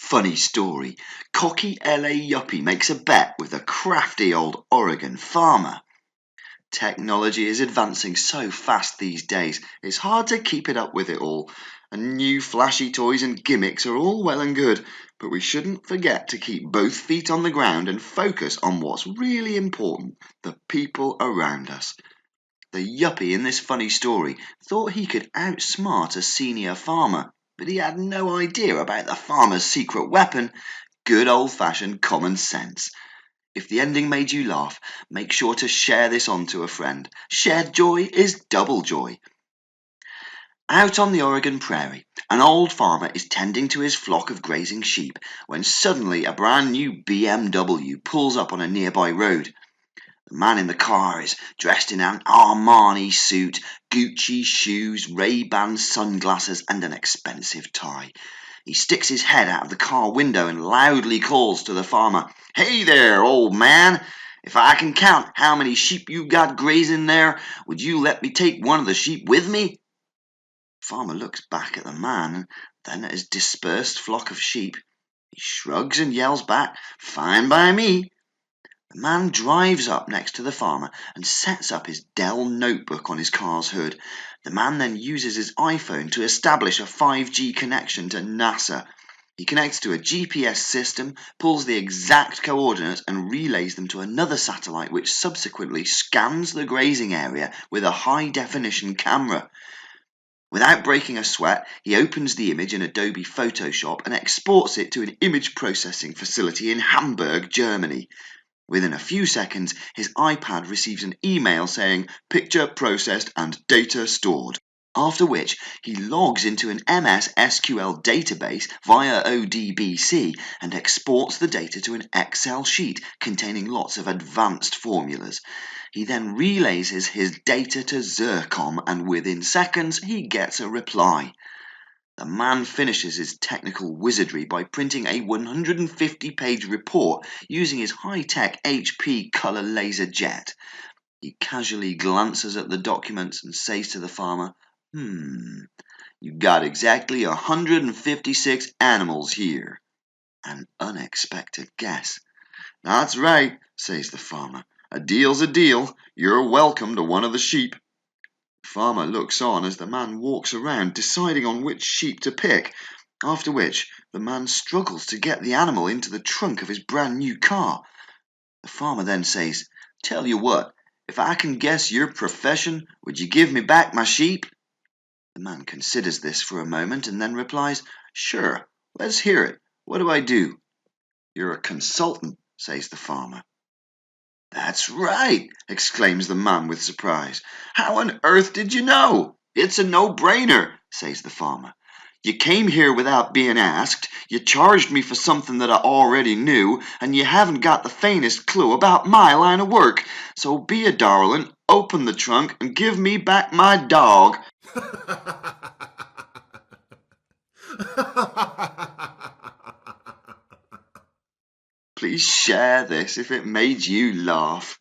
Funny story. Cocky LA Yuppie makes a bet with a crafty old Oregon farmer. Technology is advancing so fast these days, it's hard to keep it up with it all. And new flashy toys and gimmicks are all well and good, but we shouldn't forget to keep both feet on the ground and focus on what's really important, the people around us. The Yuppie in this funny story thought he could outsmart a senior farmer, but he had no idea about the farmer's secret weapon, good old-fashioned common sense. If the ending made you laugh, make sure to share this on to a friend. Shared joy is double joy. Out on the Oregon prairie, an old farmer is tending to his flock of grazing sheep when suddenly a brand new BMW pulls up on a nearby road. The man in the car is dressed in an Armani suit, Gucci shoes, Ray-Ban sunglasses and an expensive tie. He sticks his head out of the car window and loudly calls to the farmer, "Hey there, old man! If I can count how many sheep you got grazing there, would you let me take one of the sheep with me?" The farmer looks back at the man and then at his dispersed flock of sheep. He shrugs and yells back, "Fine by me." The man drives up next to the farmer and sets up his Dell notebook on his car's hood. The man then uses his iPhone to establish a 5G connection to NASA. He connects to a GPS system, pulls the exact coordinates and relays them to another satellite which subsequently scans the grazing area with a high-definition camera. Without breaking a sweat, he opens the image in Adobe Photoshop and exports it to an image processing facility in Hamburg, Germany. Within a few seconds, his iPad receives an email saying "picture processed and data stored," after which he logs into an MS SQL database via ODBC and exports the data to an Excel sheet containing lots of advanced formulas. He then relays his data to Zircom and within seconds he gets a reply. The man finishes his technical wizardry by printing a 150-page report using his high-tech HP color laser jet. He casually glances at the documents and says to the farmer, "You got exactly 156 animals here." An unexpected guess. "That's right," says the farmer. "A deal's a deal. You're welcome to one of the sheep." The farmer looks on as the man walks around deciding on which sheep to pick, after which the man struggles to get the animal into the trunk of his brand new car. The farmer then says, "Tell you what, if I can guess your profession, would you give me back my sheep?" The man considers this for a moment and then replies, "Sure, let's hear it. What do I do?" "You're a consultant," says the farmer. "That's right," exclaims the man with surprise. "How on earth did you know?" "It's a no-brainer," says the farmer. "You came here without being asked, you charged me for something that I already knew, and you haven't got the faintest clue about my line of work. So be a darling, open the trunk, and give me back my dog." Please share this if it made you laugh.